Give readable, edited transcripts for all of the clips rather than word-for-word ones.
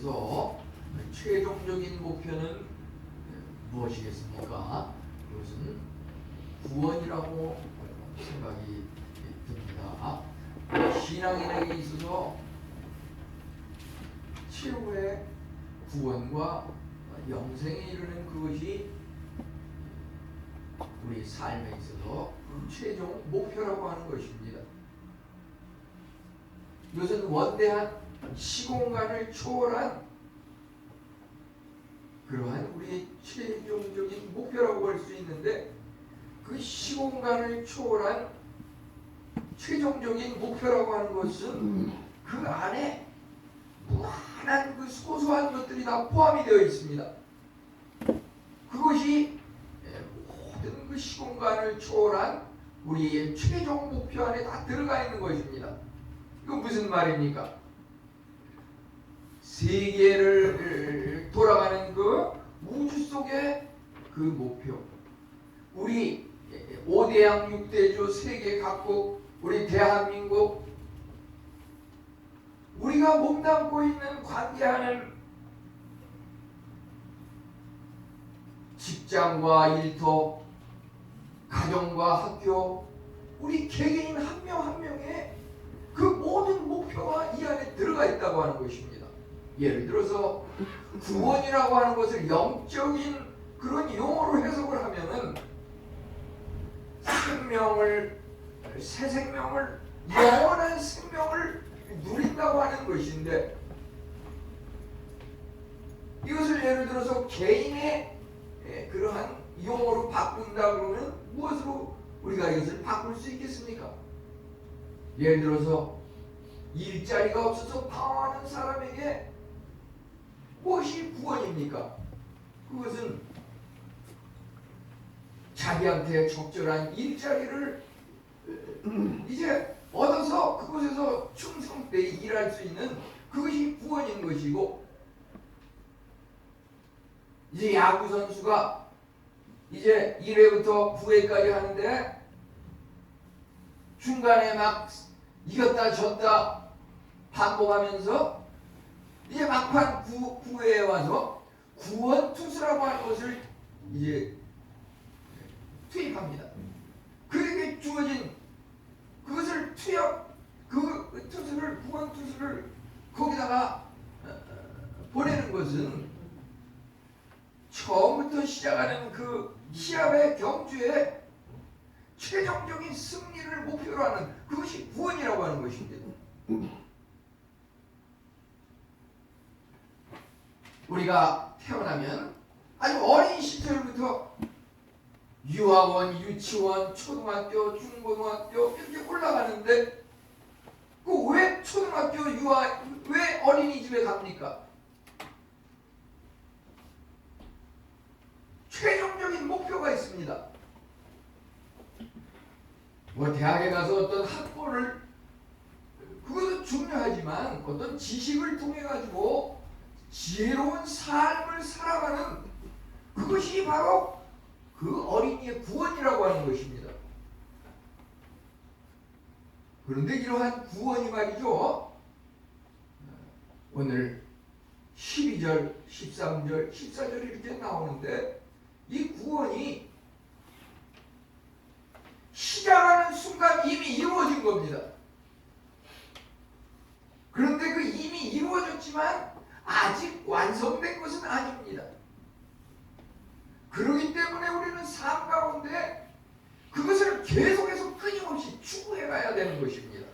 있어서 최종적인 목표는 무엇이겠습니까? 그것은 구원이라고 생각이 듭니다. 신앙인에게 있어서 최후의 구원과 영생에 이르는 그것이 우리 삶에 있어서 최종 목표라고 하는 것입니다. 이것은 원대한 시공간을 초월한 그러한 우리의 최종적인 목표라고 할 수 있는데, 그 시공간을 초월한 최종적인 목표라고 하는 것은 그 안에 무한한 그 소소한 것들이 다 포함이 되어 있습니다. 그것이 모든 그 시공간을 초월한 우리의 최종 목표 안에 다 들어가 있는 것입니다. 이건 무슨 말입니까? 세계를 돌아가는 그 우주 속의 그 목표, 우리 5대양 6대주 세계 각국, 우리 대한민국, 우리가 몸담고 있는 관계하는 직장과 일터, 가정과 학교, 우리 개개인 한 명 한 명의 그 모든 목표가 이 안에 들어가 있다고 하는 것입니다. 예를 들어서 구원이라고 하는 것을 영적인 그런 용어로 해석을 하면은 생명을, 새 생명을, 영원한 생명을 누린다고 하는 것인데, 이것을 예를 들어서 개인의 그러한 용어로 바꾼다 그러면 무엇으로 우리가 이것을 바꿀 수 있겠습니까? 예를 들어서 일자리가 없어서 방황하는 사람에게 무엇이 구원입니까? 그것은 자기한테 적절한 일자리를 이제 얻어서 그곳에서 충성되이 일할 수 있는 그것이 구원인 것이고, 이제 야구 선수가 이제 1회부터 9회까지 하는데 중간에 막 이겼다 졌다 반복하면서 이제 막판 9회에 와서 구원 투수라고 하는 것을 이제 투입합니다. 그에게 주어진 그것을 그 투수를, 구원 투수를 거기다가 보내는 것은 처음부터 시작하는 그 시합의 경주에 최종적인 승리를 목표로 하는 그것이 구원이라고 하는 것입니다. 우리가 태어나면 아주 어린 시절부터 유아원, 유치원, 초등학교, 중고등학교 이렇게 올라가는데, 그 왜 초등학교, 왜 어린이집에 갑니까? 최종적인 목표가 있습니다. 뭐 대학에 가서 어떤 학벌을, 그것도 중요하지만 어떤 지식을 통해 가지고 지혜로운 삶을 살아가는 그것이 바로 그 어린이의 구원이라고 하는 것입니다. 그런데 이러한 구원이 말이죠, 오늘 12절, 13절, 14절 이렇게 나오는데, 이 구원이 시작하는 순간 이미 이루어진 겁니다. 그런데 그 이미 이루어졌지만 아직 완성된 것은 아닙니다. 그렇기 때문에 우리는 삶 가운데 그것을 계속해서 끊임없이 추구해 가야 되는 것입니다.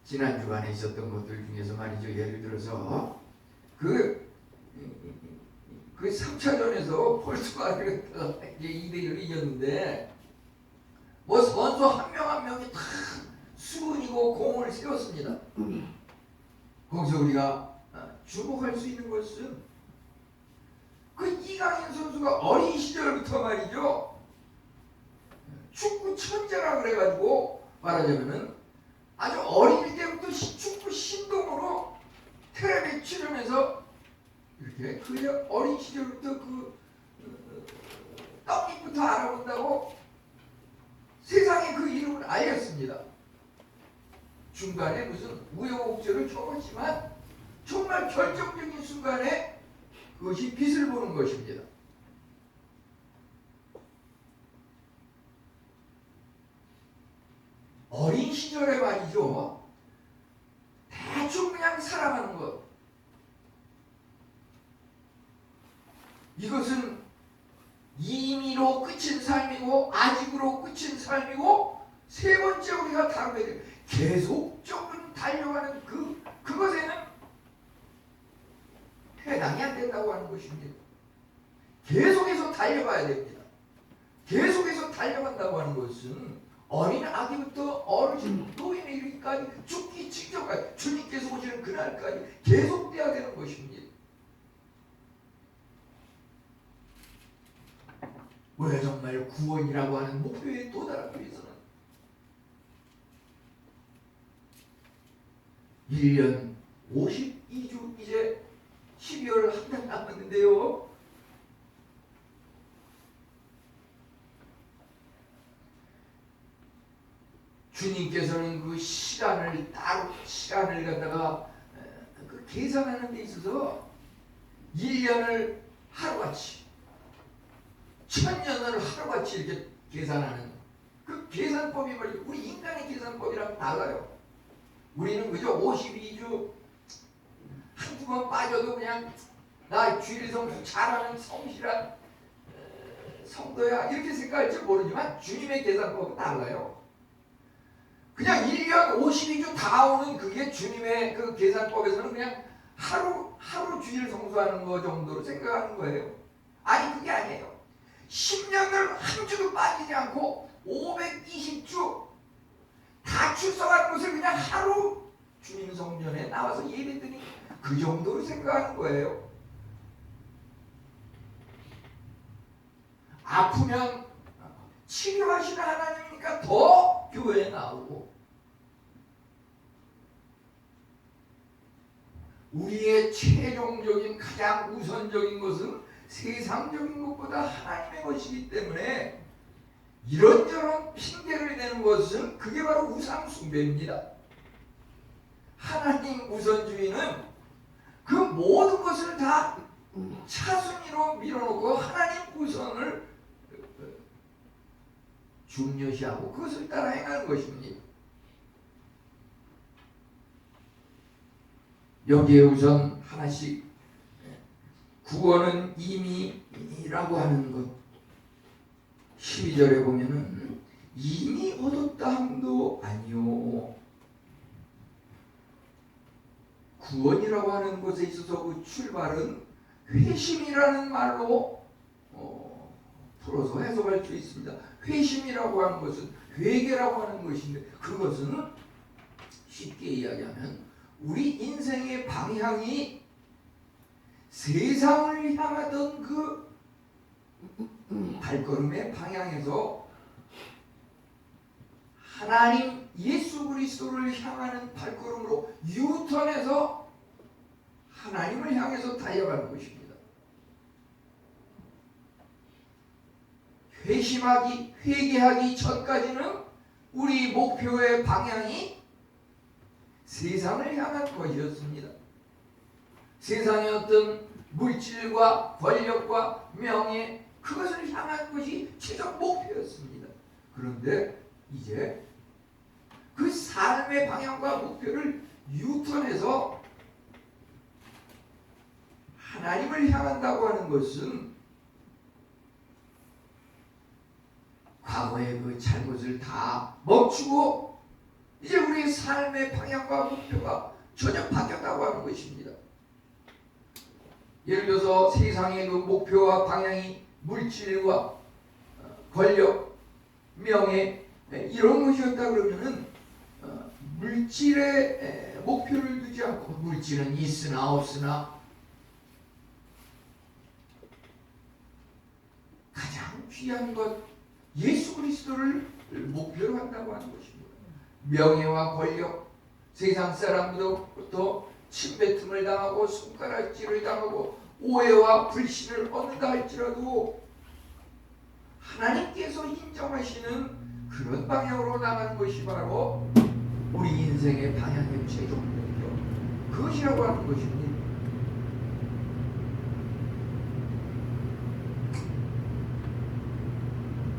지난 주간에 있었던 것들 중에서 말이죠, 예를 들어서 그 3차전에서 포르투갈을 2대1로 이겼는데, 뭐 선수 한 명 한 명이 다 수군이고 공을 세웠습니다. 거기서 우리가 주목할 수 있는 것은 그 이강인 선수가 어린 시절부터 말이죠, 축구 천재라 그래가지고 말하자면은 아주 어릴 때부터 축구 신동으로 텔레비에 출연해서 이렇게 그 어린 시절부터 그 떡잎부터 알아본다고 세상에 그 이름을 알렸습니다. 중간에 무슨 우여곡절을 겪었지만 정말 결정적인 순간에 그것이 빛을 보는 것입니다. 어린 시절에 말이죠. 대충 그냥 살아가는 것. 이것은 이미로 끝인 삶이고 아직으로 끝인 삶이고 세 번째 우리가 다루게 될 계속적으로 달려가는 그것에는 해당이 안 된다고 하는 것입니다. 계속해서 달려가야 됩니다. 계속해서 달려간다고 하는 것은 어린 아기부터 어르신 노인에 이르기까지 죽기 직전까지 주님께서 오시는 그날까지 계속돼야 되는 것입니다. 우리가 정말 구원이라고 하는 목표에 도달하기 위해서는 1년 52주 이제 12월 한 달 남았는데요. 주님께서는 그 시간을 따로 시간을 갖다가 그 계산하는 데 있어서 1년을 하루같이 1000년을 하루같이 이렇게 계산하는 그 계산법이 말이죠. 우리 인간의 계산법이랑 달라요. 우리는 그저 52주 한두 번 빠져도 그냥 나 주일 성수 잘하는 성실한 성도야 이렇게 생각할지 모르지만 주님의 계산법은 달라요. 그냥 1년 52주 다 오는 그게 주님의 그 계산법에서는 그냥 하루 주일 성수하는 거 정도로 생각하는 거예요. 아니 그게 아니에요. 10년을 한 주도 빠지지 않고 520주 다 출석하는 것을 그냥 하루 주님 성전에 나와서 예배드리니 그 정도로 생각하는 거예요. 아프면 치료하시는 하나님이니까 더 교회에 나오고 우리의 최종적인 가장 우선적인 것은 세상적인 것보다 하나님의 것이기 때문에 이런저런 핑계를 대는 것은 그게 바로 우상 숭배입니다. 하나님 우선주의는 그 모든 것을 다 차순위로 밀어놓고 하나님 우선을 중요시하고 그것을 따라 행하는 것입니다. 여기에 우선 하나씩 구원은 이미라고 하는 것 12절에 보면은 이미 얻었다 함도 아니요. 구원이라고 하는 것에 있어서 그 출발은 회심이라는 말로 풀어서 해석할 수 있습니다. 회심이라고 하는 것은 회개라고 하는 것인데 그것은 쉽게 이야기하면 우리 인생의 방향이 세상을 향하던 그 발걸음의 방향에서 하나님 예수 그리스도를 향하는 발걸음으로 유턴해서 하나님을 향해서 달려가는 것입니다. 회개하기 전까지는 우리 목표의 방향이 세상을 향한 것이었습니다. 세상의 어떤 물질과 권력과 명예 그것을 향한 것이 최종 목표였습니다. 그런데 이제 그 삶의 방향과 목표를 유턴해서 하나님을 향한다고 하는 것은 과거의 그 잘못을 다 멈추고 이제 우리의 삶의 방향과 목표가 전혀 바뀌었다고 하는 것입니다. 예를 들어서 세상의 그 목표와 방향이 물질과 권력, 명예 이런 것이었다 그러면은 물질의 목표를 두지 않고 물질은 있으나 없으나 가장 귀한 것 예수 그리스도를 목표로 한다고 하는 것입니다. 명예와 권력, 세상 사람들로부터 침뱉음을 당하고 손가락질을 당하고 오해와 불신을 얻는다 할지라도 하나님께서 인정하시는 그런 방향으로 나가는 것이 바로 우리 인생의 방향의 최종 목표, 그것이라고 하는 것입니다.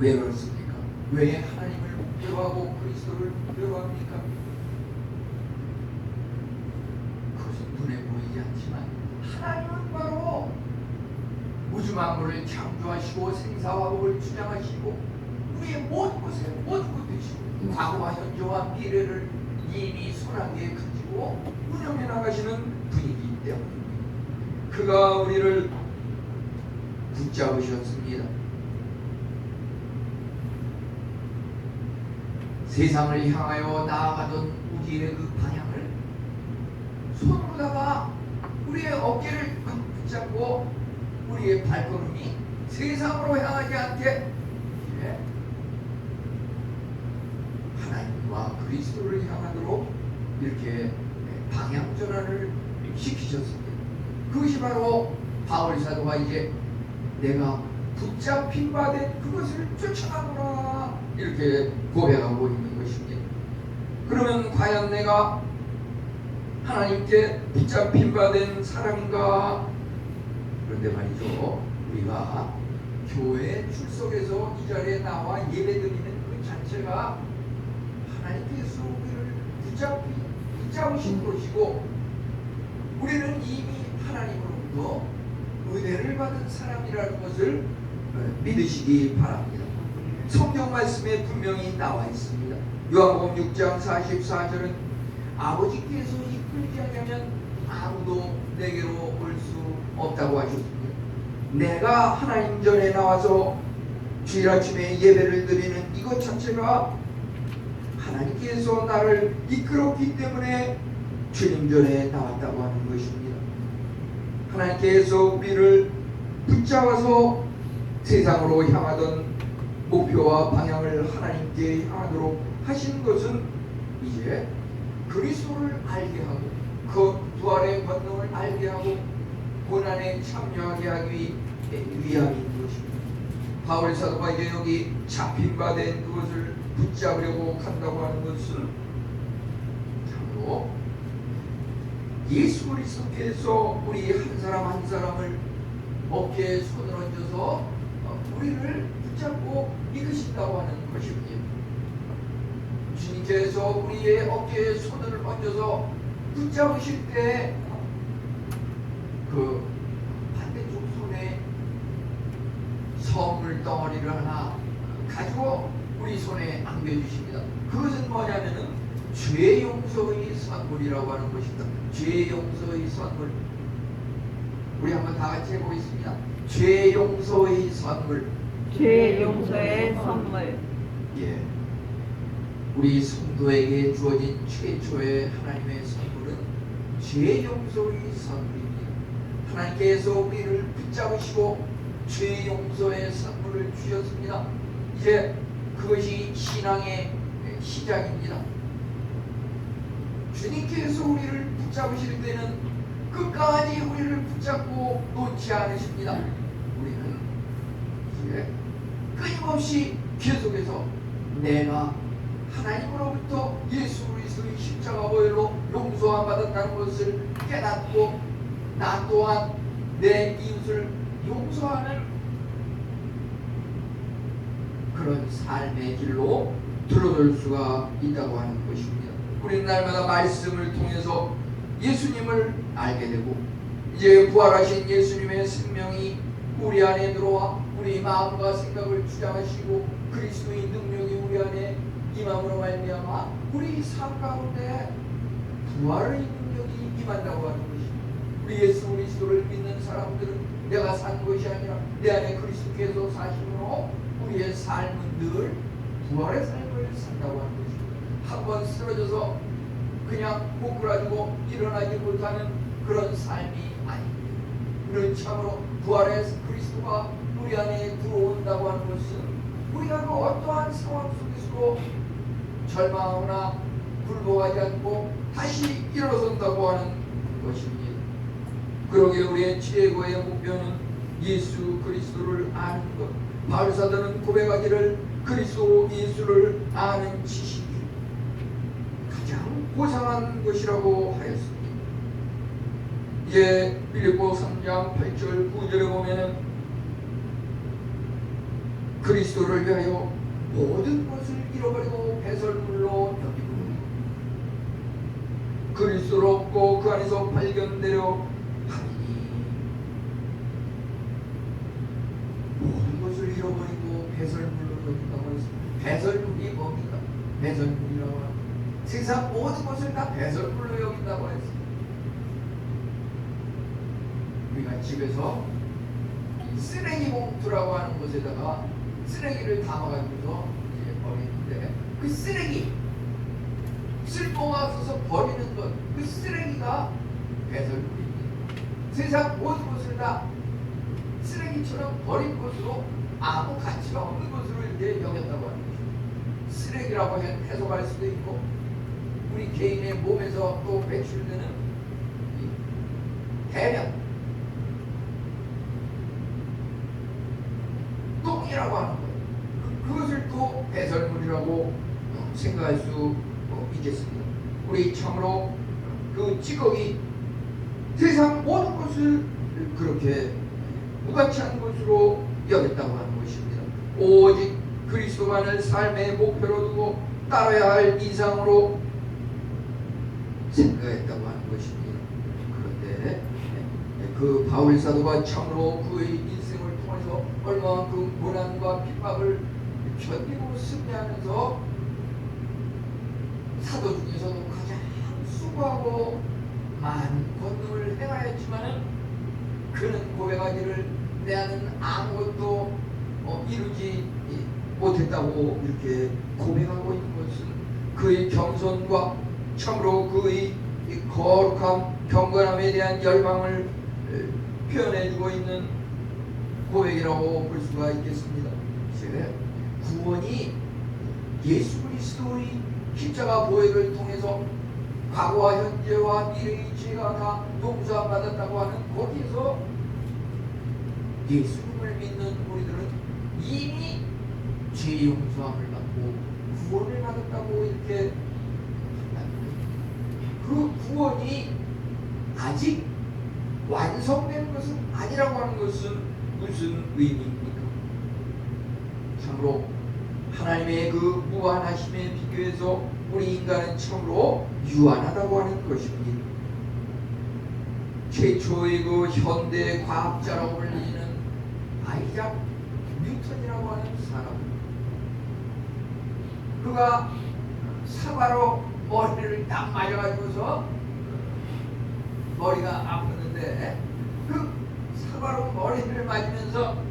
왜 그렇습니까? 왜 하나님을 목표로 하고 그리스도를 목표로 합니까? 그것은 눈에 보이지 않지만 하나님은 바로 우주 만물을 창조하시고 생사화복을 주장하시고 우리의 모든 것에 모든 것 되시고 과거와 현재와 미래를 이미 손안개에 가지고 운영해 나가시는 분이기 때문입니다. 그가 우리를 붙잡으셨습니다. 세상을 향하여 나아가던 우리의 그 방향을 손으로다가 우리의 어깨를 붙잡고 우리의 발걸음이 세상으로 향하지 않게 하나님과 그리스도를 향하도록 이렇게 방향 전환을 시키셨습니다. 그것이 바로 바울 사도가 이제 내가 붙잡힌 바 된 그것을 쫓아가노라 이렇게 고백하고 있는 것입니다. 그러면 과연 내가 하나님께 붙잡힌 바 된 사람인가? 그런데 말이죠, 우리가 교회 출석해서 이 자리에 나와 예배드리는 그 자체가 하나님께서 우리를 붙잡으신 것이고 우리는 이미 하나님으로부터 은혜를 받은 사람이라는 것을 믿으시기 바랍니다. 성경 말씀에 분명히 나와 있습니다. 요한복음 6장 44절은 아버지께서 이끌지 않으면 아무도 내게로 올 수 없다고 하셨습니다. 내가 하나님 전에 나와서 주일 아침에 예배를 드리는 이것 자체가 하나님께서 나를 이끌었기 때문에 주님 전에 나왔다고 하는 것입니다. 하나님께서 우리를 붙잡아서 세상으로 향하던 목표와 방향을 하나님께 향하도록 하신 것은 이제 그리스도를 알게 하고 그 부활의 권능을 알게 하고 고난에 참여하게 하기 위함인 것입니다. 바울 사도가 이제 여기 잡힌 바 된 그것을 붙잡으려고 간다고 하는 것은 참으로 예수 그리스도께서 우리 한 사람 한 사람을 어깨에 손을 얹어서 우리를 붙잡고 이끄신다고 하는 것입니다. 주님께서 우리의 어깨에 손을 얹어서 붙잡으실 때 그 반대쪽 손에 선물 덩어리를 하나 가지고 우리 손에 안겨주십니다. 그것은 뭐냐면은 죄 용서의 선물이라고 하는 것입니다. 죄 용서의 선물. 우리 한번 다 같이 해보겠습니다. 죄 용서의 선물. 죄 용서의 선물. 예. 우리 성도에게 주어진 최초의 하나님의 선물은 죄 용서의 선물입니다. 하나님께서 우리를 붙잡으시고 죄 용서의 선물을 주셨습니다. 이제 그것이 신앙의 시작입니다. 주님께서 우리를 붙잡으실 때는 끝까지 우리를 붙잡고 놓지 않으십니다. 우리는 이제 끊임없이 계속해서 내가 하나님으로부터 예수 그리스도의 십자가 보혈로 용서함 받았다는 것을 깨닫고 나 또한 내 이웃을 용서하는 그런 삶의 길로 들어설 수가 있다고 하는 것입니다. 우리는 날마다 말씀을 통해서 예수님을 알게 되고 이제 부활하신 예수님의 생명이 우리 안에 들어와 우리 마음과 생각을 주장하시고 그리스도의 능력이 우리 안에 임함으로 말미암아 우리 삶 가운데 부활의 능력이 임한다고 하는 것입니다. 우리 예수 그리스도를 믿는 사람들은 내가 산 것이 아니라 내 안에 그리스도께서 사심으로 우리의 삶은 늘 부활의 삶을 산다고 하는 것입니다. 한번 쓰러져서 그냥 꼬꾸라지고 일어나지 못하는 그런 삶이 아닙니다. 우리는 참으로 부활의 그리스도가 우리 안에 들어온다고 하는 것은 우리가 그 어떠한 상황 속에서도 절망하거나 굴복하지 않고 다시 일어선다고 하는 것입니다. 그러기에 우리의 최고의 목표는 예수 그리스도를 아는 것. 바울 사도는 고백하기를 그리스도 예수를 아는 지식이 가장 고상한 것이라고 하였습니다. 이제 빌립보 3장 8절 9절에 보면은 그리스도를 위하여 모든 것을 잃어버리고 배설물로 여기고 그리스도로 없고 그 안에서 발견되려 하리니. 모든 것을 잃어버리고 배설물로 여긴다고 했습니다. 배설물이 뭡니까? 배설물이라고 합니다. 세상 모든 것을 다 배설물로 여긴다고 했습니다. 우리가 집에서 이 쓰레기 봉투라고 하는 곳에다가 쓰레기를 담아가지고서 이제 버리는데 그 쓰레기 쓸모가 없어서 버리는 것, 그 쓰레기가 배설물입니다. 세상 모든 것을 다 쓰레기처럼 버린 것으로 아무 가치가 없는 것으로 이렇게 여겼다고 하는 것입니다. 쓰레기라고 해석할 수도 있고 우리 개인의 몸에서 또 배출되는 이 대변, 똥이라고 하는 것, 그것을 또 배설물이라고 생각할 수 있겠습니다. 우리 참으로 그 찌꺼기 세상 모든 것을 그렇게 무가치한 것으로 여겼다고 하는 것입니다. 오직 그리스도만을 삶의 목표로 두고 따라야 할 이상으로 생각했다고 하는 것입니다. 그런데 그 바울 사도가 참으로 그의 인생을 통해서 얼마만큼 고난과 핍박을 견디고 승리하면서 사도 중에서도 가장 수고하고 많은 권능을 행하였지만은 그는 고백하기를 내는 아무것도 이루지 못했다고 이렇게 고백하고 있는 것은 그의 겸손과 참으로 그의 거룩함, 경건함에 대한 열망을 표현해주고 있는 고백이라고 볼 수가 있겠습니다. 이제 구원이 예수 그리스도의 십자가 보혈을 통해서 과거와 현재와 미래의 죄가 다 용서받았다고 하는 거기에서 예수님을 믿는 우리들은 이미 죄 용서함을 받고 구원을 받았다고 이렇게 그 구원이 아직 완성된 것은 아니라고 하는 것은 무슨 의미입니까? 참으로 하나님의 그 무한하심에 비교해서 우리 인간은 참으로 유한하다고 하는 것입니다. 최초의 그 현대 과학자라고 불리는 아이작 뉴턴이라고 하는 사람, 그가 사과로 머리를 딱 맞아가지고서 머리가 아팠는데 그 사과로 머리를 맞으면서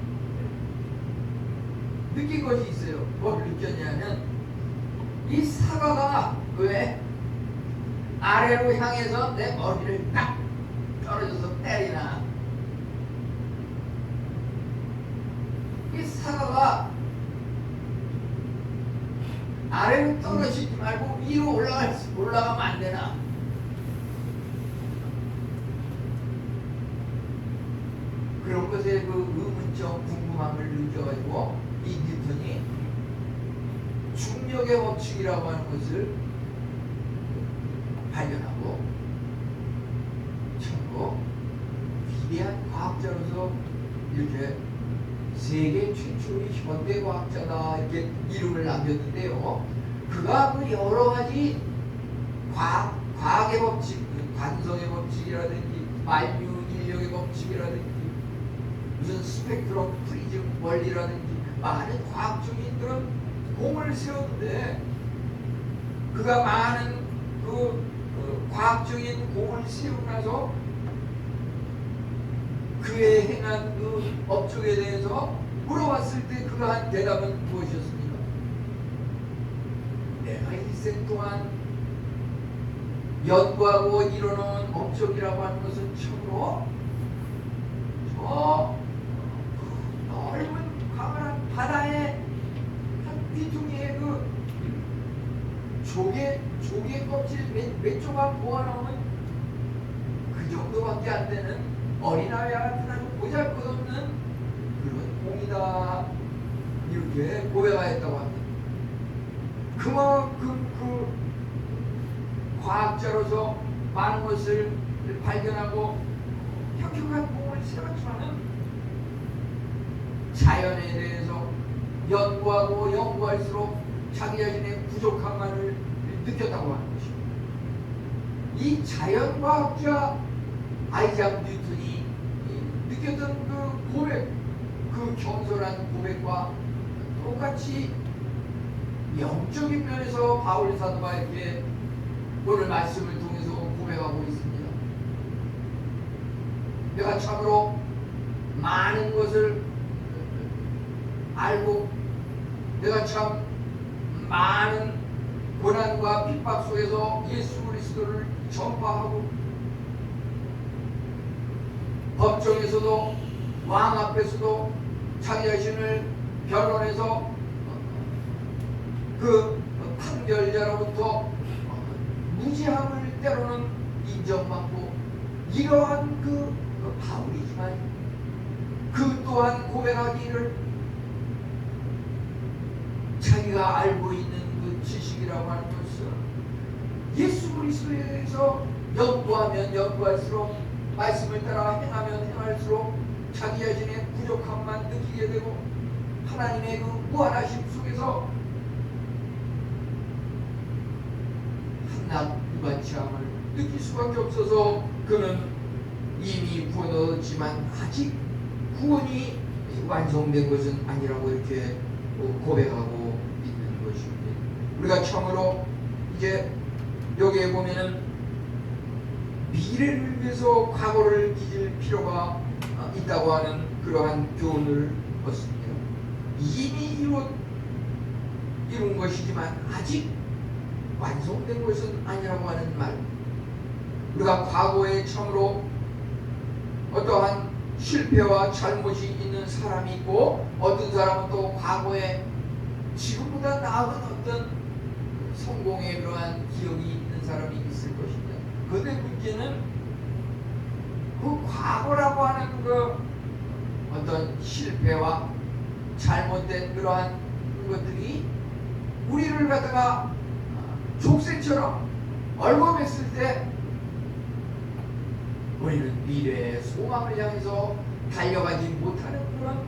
느낀 것이 있어요. 뭘 느꼈냐면 이 사과가 왜 아래로 향해서 내 머리를 딱 떨어져서 때리나. 이 사과가 아래로 떨어지지 말고 위로 올라가면 안 되나. 그런 것에 그 의문점 궁금함을 느껴가지고 이 뉴턴이 중력의 법칙이라고 하는 것을 발견하고 참고 위대한 과학자로서 이렇게 세계 최초의 현대 과학자다 이렇게 이름을 남겼는데요. 그가 그 여러 가지 과학의 법칙, 관성의 법칙이라든지 만유 인력의 법칙이라든지 무슨 스펙트럼 프리즘 원리라든지 많은 과학적인 그런 공을 세웠는데 그가 많은 과학적인 공을 세우고 나서 그의 행한 그 업적에 대해서 물어봤을 때 그가 한 대답은 무엇이었습니까? 내가 일생 동안 연구하고 이뤄놓은 업적이라고 하는 것은 참으로 저 넓은 광활한 바다에 한 귀퉁이에 그 조개 껍질 몇 조각 모아놓으면 그 정도밖에 안 되는 어린아이와 같은 아주 보잘것없는 그런 공이다. 이렇게 고백하였다고 합니다. 그만큼 그 과학자로서 많은 것을 발견하고 혁혁한 공을 세웠지만은 자연에 대해서 연구하고 연구할수록 자기 자신의 부족함만을 느꼈다고 하는 것입니다. 이 자연과학자 아이작 뉴턴이 느꼈던 그 고백, 그 겸손한 고백과 똑같이 영적인 면에서 바울 사도가 이렇게 오늘 말씀을 통해서 고백하고 있습니다. 내가 참으로 많은 것을 알고 내가 참 많은 고난과 핍박 속에서 예수 그리스도를 전파하고 법정에서도 왕 앞에서도 자기 자신을 변론해서 그 판결자로부터 무죄함을 때로는 인정받고 이러한 그 바울이지만 그 또한 고백하기를 자기가 알고 있는 그 지식이라고 하는 것은 예수 그리스도에 대해서 연구하면 연구할수록 말씀을 따라 행하면 행할수록 자기 자신의 부족함만 느끼게 되고 하나님의 그 무한하심 속에서 한낱 무관치함을 느낄 수밖에 없어서 그는 이미 구원 얻었지만 아직 구원이 완성된 것은 아니라고 이렇게 고백하고 있는 것입니다. 우리가 처음으로 이제 여기에 보면은 미래를 위해서 과거를 잊을 필요가 있다고 하는 그러한 교훈을 얻습니다. 이미 이룬 것이지만 아직 완성된 것은 아니라고 하는 말. 우리가 과거에 처음으로 어떠한 실패와 잘못이 있는 사람이 있고 어떤 사람은 또 과거에 지금보다 나은 어떤 성공의 그러한 기억이 있는 사람이 있을 것입니다. 그런데 문제는 그 과거라고 하는 그 어떤 실패와 잘못된 그러한 것들이 우리를 갖다가 족쇄처럼 얽어맸을 때 우리는 미래의 소망을 향해서 달려가지 못하는 그런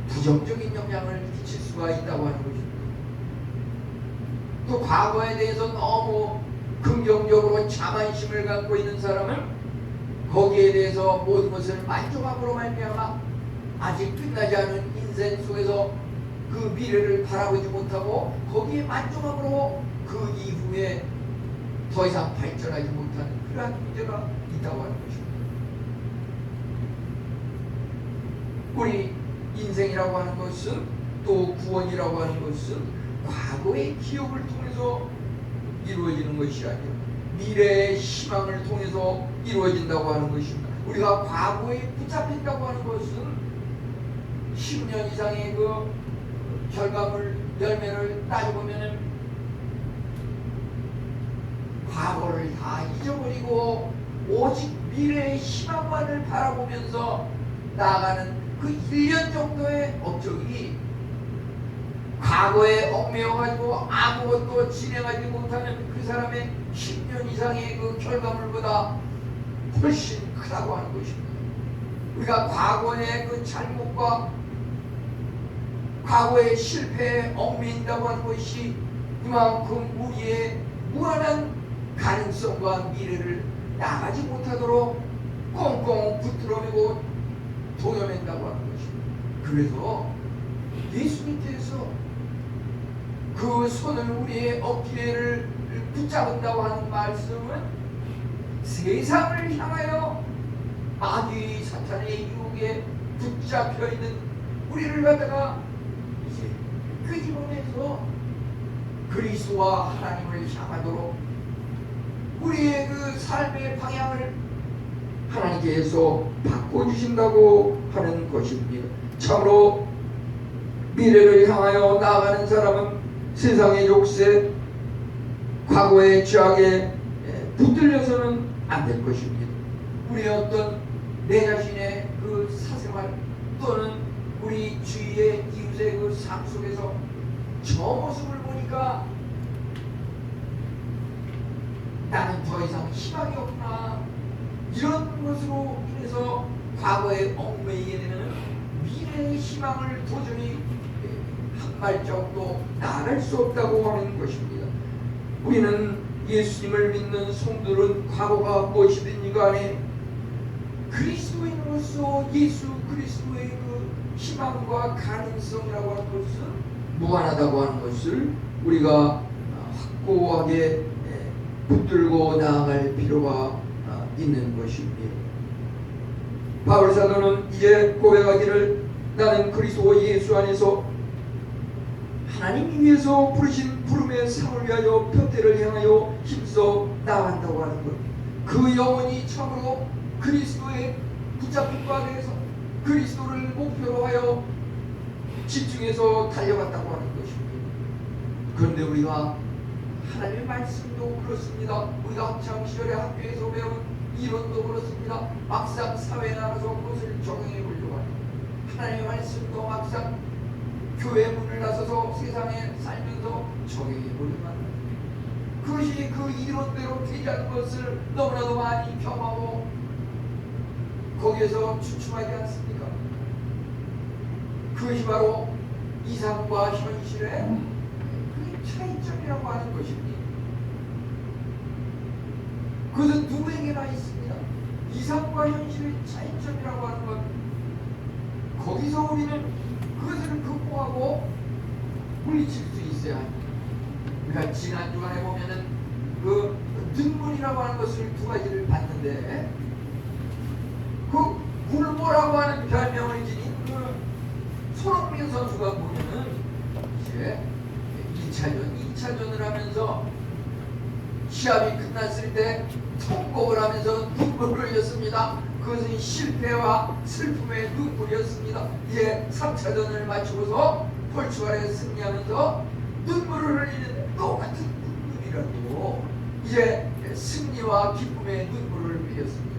부정적인 영향을 끼칠 수가 있다고 하는 것입니다. 또 과거에 대해서 너무 긍정적으로 자만심을 갖고 있는 사람은 거기에 대해서 모든 것을 만족함으로 말미암아 아직 끝나지 않은 인생 속에서 그 미래를 바라보지 못하고 거기에 만족함으로 그 이후에 더 이상 발전하지 못하는 그러한 문제가 있다고 하는 것입니다. 우리 인생이라고 하는 것은 또 구원이라고 하는 것은 과거의 기억을 통해서 이루어지는 것이 아니라 미래의 희망을 통해서 이루어진다고 하는 것입니다. 우리가 과거에 붙잡힌다고 하는 것은 10년 이상의 그 결과물 열매를 따져보면은 과거를 다 잊어버리고 오직 미래의 희망만을 바라보면서 나아가는 그 1년 정도의 업적이 과거에 얽매여가지고 아무것도 진행하지 못하는 그 사람의 10년 이상의 그 결과물보다 훨씬 크다고 하는 것입니다. 우리가 과거의 그 잘못과 과거의 실패에 얽매인다고 하는 것이 그만큼 우리의 무한한 가능성과 미래를 나가지 못하도록 꽁꽁 붙들어매고 동여맨다고 하는 것입니다. 그래서 예수님께서 그 손을 우리의 어깨를 붙잡은다고 하는 말씀은 세상을 향하여 마귀 사탄의 유혹에 붙잡혀 있는 우리를 갖다가 이제 끄집어내서 그리스도와 하나님을 향하도록 우리의 그 삶의 방향을 하나님께서 바꿔주신다고 하는 것입니다. 참으로 미래를 향하여 나아가는 사람은 세상의 욕심, 과거의 죄악에 붙들려서는 안 될 것입니다. 우리의 어떤 내 자신의 그 사생활, 또는 우리 주위의 이웃의 그 삶 속에서 저 모습을 보니까 나는 더 이상 희망이 없구나, 이런 것으로 인해서 과거에 얽매이게 되는 미래의 희망을 도저히 한 발짝도 나아갈 수 없다고 하는 것입니다. 우리는 예수님을 믿는 성도들은 과거가 무엇이든지 간에 그리스도인으로서 예수 그리스도의 그 희망과 가능성이라고 하는 것은 무한하다고 하는 것을 우리가 확고하게 붙들고 나아갈 필요가 있는 것입니다. 바울 사도는 이제 고백하기를 나는 그리스도 예수 안에서 하나님이 위해서 부르신 부름의 상을 위하여 표대를 향하여 힘써 나아간다고 하는 것, 그 영혼이 참으로 그리스도의 붙잡힌 바 되어서 그리스도를 목표로 하여 집중해서 달려갔다고 하는 것입니다. 그런데 우리가 하나님의 말씀도 그렇습니다. 우리가 학창시절에 학교에서 배운 이론도 그렇습니다. 막상 사회에 나가서 그것을 적용해 보려고 합니다. 하나님의 말씀도 막상 교회 문을 나서서 세상에 살면서 적용해 보려고 합니다. 그것이 그 이론대로 되지 않는 것을 너무나도 많이 경험하고 거기에서 주춤하지 않습니까? 그것이 바로 이상과 현실의 그 차이점이라고 하는 것입니다. 그것은 누구에게나 있습니다. 이상과 현실의 차이점이라고 하는 것, 거기서 우리는 그것을 극복하고 물리칠 수 있어야 합니다. 우리가 지난 주간에 보면은 그 눈물이라고 하는 것을 두 가지를 봤는데, 그 굴보라고 하는 별명을 지닌 그 손흥민 선수가 보면은 이제 2차전, 2차전을 하면서 시합이 끝났을 때 통곡을 하면서 눈물을 흘렸습니다. 그것은 실패와 슬픔의 눈물이었습니다. 이제 3차전을 마치고서 포르투갈에 승리하면서 눈물을 흘리는 똑같은 눈물이라도 이제 승리와 기쁨의 눈물을 흘렸습니다.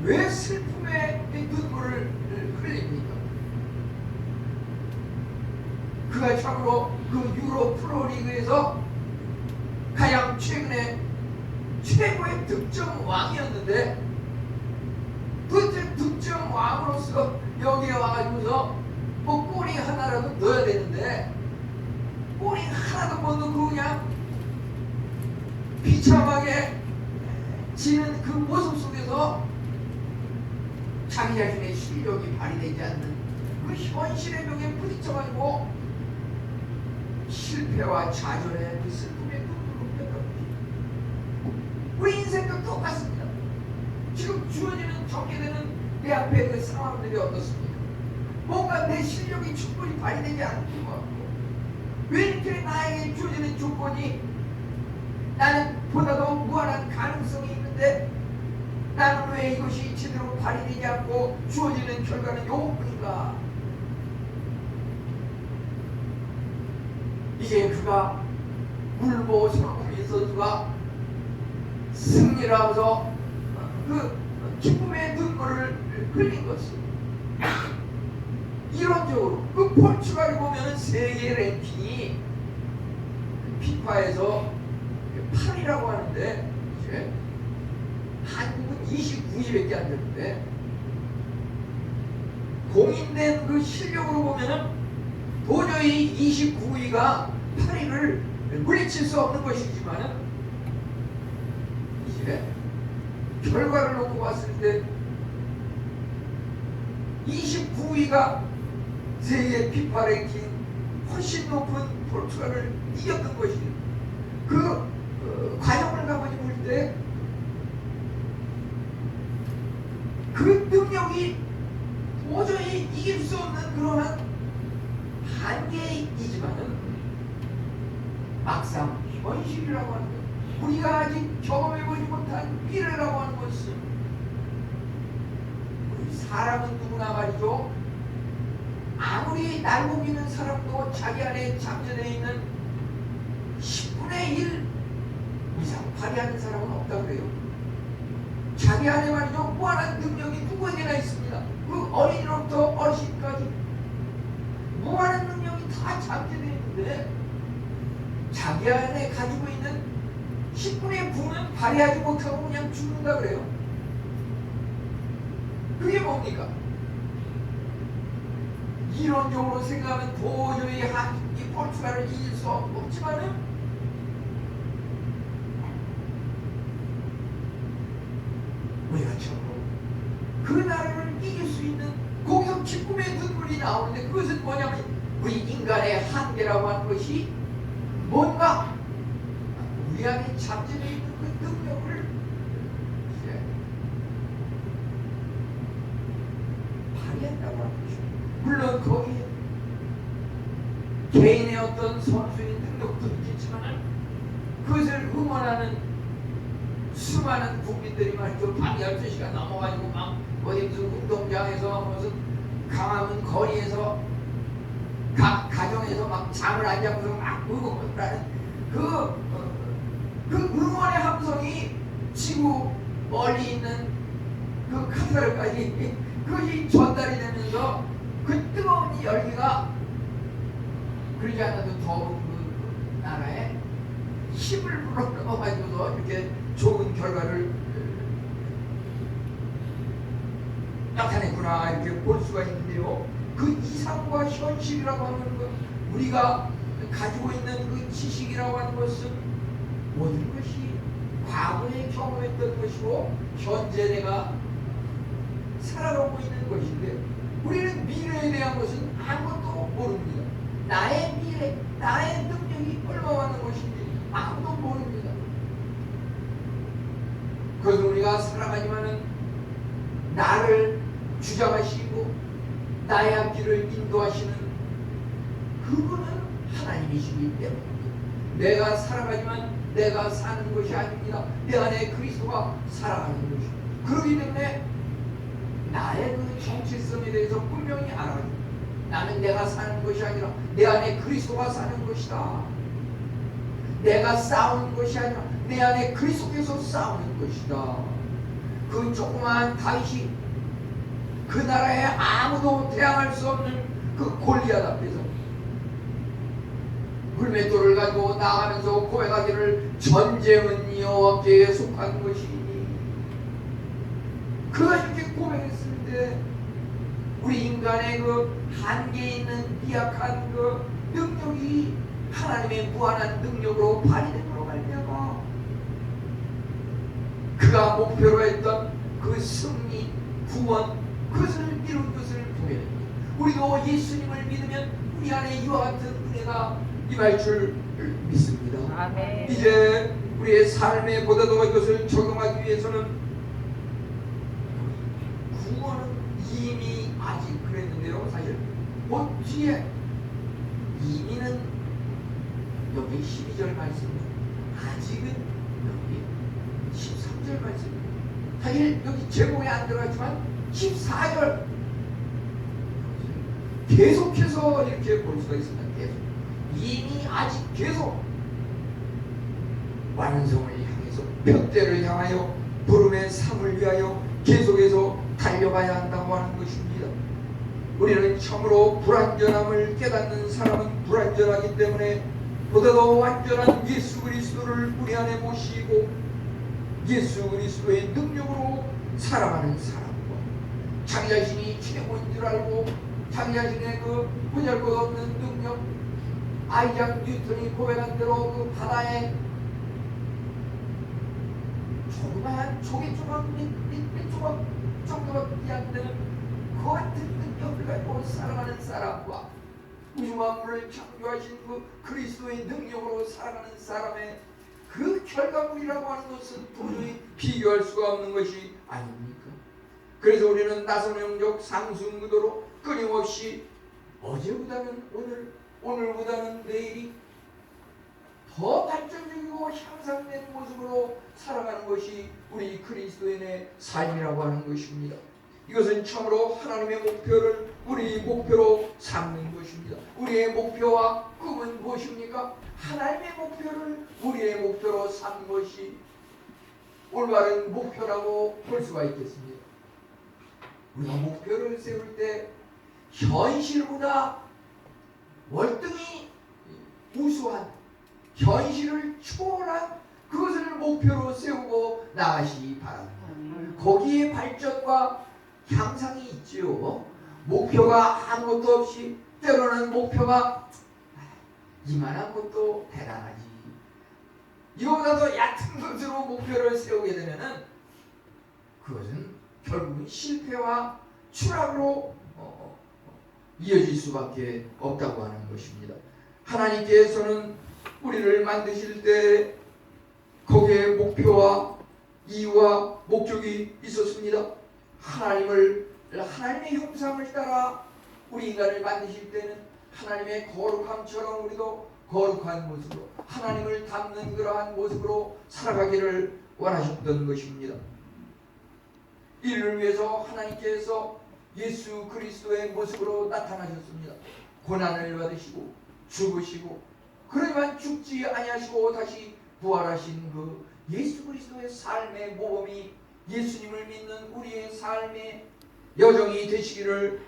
왜 슬픔의 눈물을 흘립니까? 그가 참으로 그 유로 프로리그에서 가장 최근에 최고의 득점 왕이었는데, 도대체 득점 왕으로서 여기에 와가지고서 뭐 골이 하나라도 넣어야 되는데 골이 하나도 못 넣고 그냥 비참하게 지는 그 모습 속에서 자기 자신의 실력이 발휘되지 않는 그 현실의 벽에 부딪혀가지고 실패와 좌절의 그 슬픔의 눈물을 흘렸다. 우리 인생도 똑같습니다. 지금 주어지는 전개되는 내 앞에 그 상황들이 어떻습니까? 뭔가 내 실력이 충분히 발휘되지 않는 것 같고, 왜 이렇게 나에게 주어지는 조건이 나는 보다 더 무한한 가능성이 있는데 나는 왜 이것이 제대로 발휘되지 않고 주어지는 결과는 요것뿐인가? 이제 그가 굴보 손흥민 선수가 승리를 하면서 그 기쁨의 눈물을 흘린 것이, 이론적으로 그 포르투갈을 보면은 세계 랭킹이 피파에서 8위라고 하는데 이제 한국은 29위밖에 안 되는데, 공인된 그 실력으로 보면은 도저히 29위가 8위를 물리칠 수 없는 것이지만은 이제 결과를 놓고 봤을 때 29위가 세계 피파 랭킹 훨씬 높은 포르투갈을 이겼던 것이, 그 과정을 가만히 볼 때 그 능력이 도저히 이길 수 없는 그러한 한계이지만은 막상 현실이라고 하는 것, 우리가 아직 경험해보지 못한 미래라고 하는 것은, 우리 사람은 누구나 말이죠, 아무리 날고 있는 사람도 자기 안에 잠재되어 있는 10분의 1 이상 발휘하는 사람은 없다고 그래요. 자기 안에 말이죠 무한한 능력이 누구에게나 있습니다. 그 자기 안에 가지고 있는 10분의 9는 발휘하지 못하고 그냥 죽는다 그래요. 그게 뭡니까? 이론적으로 생각하면 도저히 이 포르투갈을 이길 수 없지만은 우리가 참으로 그 나라를 이길 수 있는 거기서 기쁨의 눈물이 나오는데 그것은 뭐냐면 우리 인간의 한계라고 하는 것이 뭔가 우리 안에 잠재되어 있는 그 능력을 발휘한다고 하는 것입니다. 물론 거기에 개인의 어떤 선수의 능력도 있겠지만 그것을 응원하는 수많은 국민들이 말이죠. 밤 12시가 넘어가지고 막 어디 무슨 운동장에서 무슨 강화문 거리에서 각 가정에서 막 잠을 안 자고서 막 응원하는 그 응원의 함성이 지구 멀리 있는 그 카타르까지 그것이 전달이 되면서 그 뜨거운 열기가 그러지 않아도 더운 그 나라에 힘을 불어넣어가지고서 이렇게 좋은 결과를 나타냈구나 이렇게 볼 수가 있는데요. 그 이상과 현실이라고 하는 것, 우리가 가지고 있는 그 지식이라고 하는 것은 모든 것이 과거에 경험했던 것이고 현재 내가 살아가고 있는 것인데 우리는 미래에 대한 것은 아무것도 모릅니다. 나의 미래, 나의 능력이 얼마 많은 것인지 아무도 모릅니다. 그래서 우리가 살아가지만은 나를 주장하시고 나의 앞길을 인도하시는 그분은 하나님이시기 때문입니다. 내가 살아가지만 내가 사는 것이 아닙니다. 내 안에 그리스도가 살아가는 것입니다. 그렇기 때문에 나의 그 정체성에 대해서 분명히 알아요. 나는 내가 사는 것이 아니라 내 안에 그리스도가 사는 것이다. 내가 싸우는 것이 아니라 내 안에 그리스도께서 싸우는 것이다. 그 조그마한 다윗이 그 나라에 아무도 대항할 수 없는 그 골리앗 앞에서 물맷돌을 가지고 나가면서 고백하기를 전쟁은 여호와께 속한 것이니 그가 이렇게 고백했을 때 우리 인간의 그 한계 있는 미약한 그 능력이 하나님의 무한한 능력으로 발휘됨으로 말미암아 그가 목표로 했던 그 승리, 구원 그것을 이룬 것을 보게 됩니다. 우리도 예수님을 믿으면 우리 안에 이와 같은 은혜가 임할 줄 믿습니다. 아멘. 이제 우리의 삶에 보다도 이것을 적용하기 위해서는 구원은 이미 아직 그랬는데요. 사실 뒤에 이미는 여기 12절 말씀입니다. 아직은 여기 13절 말씀입니다. 사실 여기 제목에 안 들어갔지만 14절 계속해서 이렇게 볼 수가 있습니다. 계속 이미 아직 계속 완성을 향해서 벽대를 향하여 부름의 상을 위하여 계속해서 달려가야 한다고 하는 것입니다. 우리는 참으로 불완전함을 깨닫는 사람은 불완전하기 때문에 보다도 완전한 예수 그리스도를 우리 안에 모시고 예수 그리스도의 능력으로 살아가는 사람과 자기 자신이 최고인 줄 알고 자기 자신의 그 보잘것없는 능력 아이작 뉴턴이 고백한 대로 그 바다에 조그마한 조개 조각 밑 조각 정도밖에 안 되는 그 같은 능력을 가지고 살아가는 사람과 우주 만물을 창조하신 그 그리스도의 능력으로 살아가는 사람의 그 결과물이라고 하는 것은 도저히 비교할 수가 없는 것이 아닙니까? 그래서 우리는 나선형적 상승구도로 끊임없이 어제보다는 오늘보다는 내일이 더 발전적이고 향상된 모습으로 살아가는 것이 우리 그리스도인의 삶이라고 하는 것입니다. 이것은 참으로 하나님의 목표를 우리 목표로 삼는 것입니다. 우리의 목표와 꿈은 무엇입니까? 하나님의 목표를 우리의 목표로 삼는 것이 올바른 목표라고 볼 수가 있겠습니다. 우리가 목표를 세울 때 현실보다 월등히 우수한 현실을 초월한 그것을 목표로 세우고 나가시기 바랍니다. 거기에 발전과 향상이 있지요. 목표가 아무것도 없이 때로는 목표가 이만한 것도 대단하지. 이거보다 더 얕은 것으로 목표를 세우게 되면은 그것은 결국은 실패와 추락으로 이어질 수밖에 없다고 하는 것입니다. 하나님께서는 우리를 만드실 때 거기에 목표와 이유와 목적이 있었습니다. 하나님의 형상을 따라 우리 인간을 만드실 때는 하나님의 거룩함처럼 우리도 거룩한 모습으로 하나님을 닮는 그러한 모습으로 살아가기를 원하셨던 것입니다. 이를 위해서 하나님께서 예수 그리스도의 모습으로 나타나셨습니다. 고난을 받으시고 죽으시고 그러지만 죽지 아니하시고 다시 부활하신 그 예수 그리스도의 삶의 모범이 예수님을 믿는 우리의 삶의 여정이 되시기를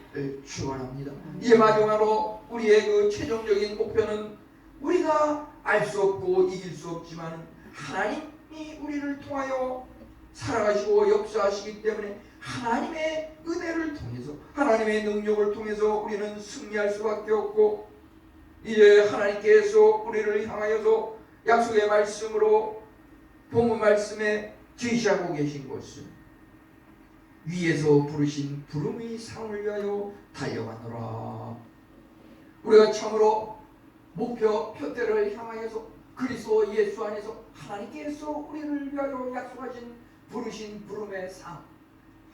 축원합니다. 이제 마지막으로 우리의 그 최종적인 목표는 우리가 알 수 없고 이길 수 없지만 하나님이 우리를 통하여 살아가시고 역사하시기 때문에 하나님의 은혜를 통해서 하나님의 능력을 통해서 우리는 승리할 수밖에 없고, 이제 하나님께서 우리를 향하여서 약속의 말씀으로 본문 말씀에 제시하고 계신 것은 위에서 부르신 부름의 상을 위하여 달려가노라. 우리가 참으로 표대를 향하여서 그리스도 예수 안에서 하나님께서 우리를 위하여 약속하신 부르신 부름의 상,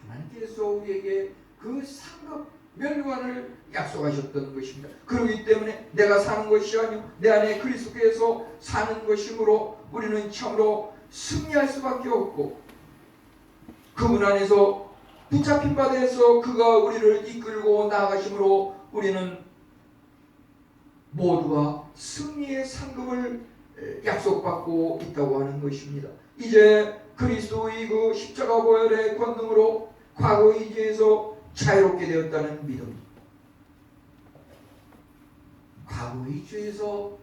하나님께서 우리에게 그 상급 멸류관을 약속하셨던 것입니다. 그렇기 때문에 내가 사는 것이 아니요 내 안에 그리스도께서 사는 것이므로 우리는 참으로 승리할 수밖에 없고, 그분 안에서 붙잡힌 바 되어서 그가 우리를 이끌고 나아가심으로 우리는 모두가 승리의 상급을 약속받고 있다고 하는 것입니다. 이제 그리스도의 그 십자가 보혈의 권능으로 과거의 죄에서 자유롭게 되었다는 믿음, 과거의 죄에서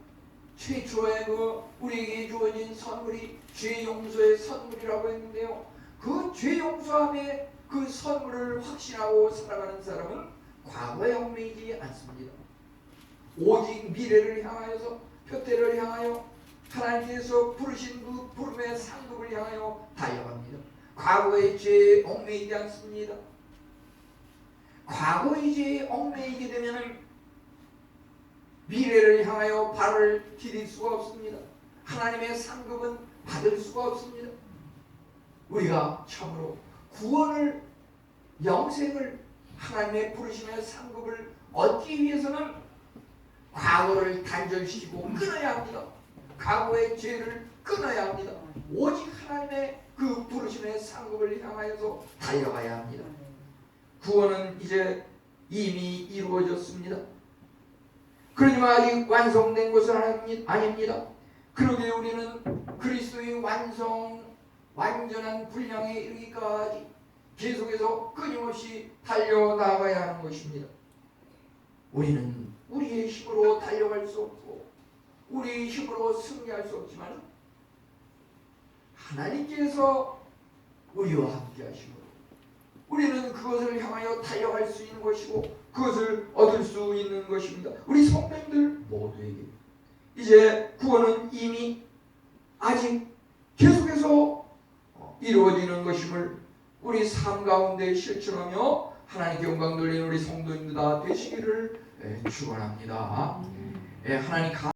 최초의 그 우리에게 주어진 선물이 죄 용서의 선물이라고 했는데요, 그 죄 용서함의 그 선물을 확신하고 살아가는 사람은 과거에 얽매이지 않습니다. 오직 미래를 향하여서, 표대를 향하여 하나님께서 부르신 그 부름의 상급을 향하여 달려갑니다. 과거의 죄에 얽매이지 않습니다. 과거의 죄에 얽매이게 되면 미래를 향하여 발을 디딜 수가 없습니다. 하나님의 상급은 받을 수가 없습니다. 우리가 참으로 구원을, 영생을, 하나님의 부르심의 상급을 얻기 위해서는 과거를 단절시키고 끊어야 합니다. 과거의 죄를 끊어야 합니다. 오직 하나님의 그 부르심의 상급을 향하여서 달려가야 합니다. 구원은 이제 이미 이루어졌습니다. 그러지만 아직 완성된 것은 아닙니다. 그러기에 우리는 그리스도의 완전한 분량에 이르기까지 계속해서 끊임없이 달려나가야 하는 것입니다. 우리는 우리의 힘으로 달려갈 수 없고 우리의 힘으로 승리할 수 없지만 하나님께서 우리와 함께 하시고 우리는 그것을 향하여 달려갈 수 있는 것이고 그것을 얻을 수 있는 것입니다. 우리 성도님들 모두에게 이제 구원은 이미 아직 계속해서 이루어지는 것임을 우리 삶 가운데 실천하며 하나님께 영광 돌리는 우리 성도님들 다 되시기를 축원합니다. 하나님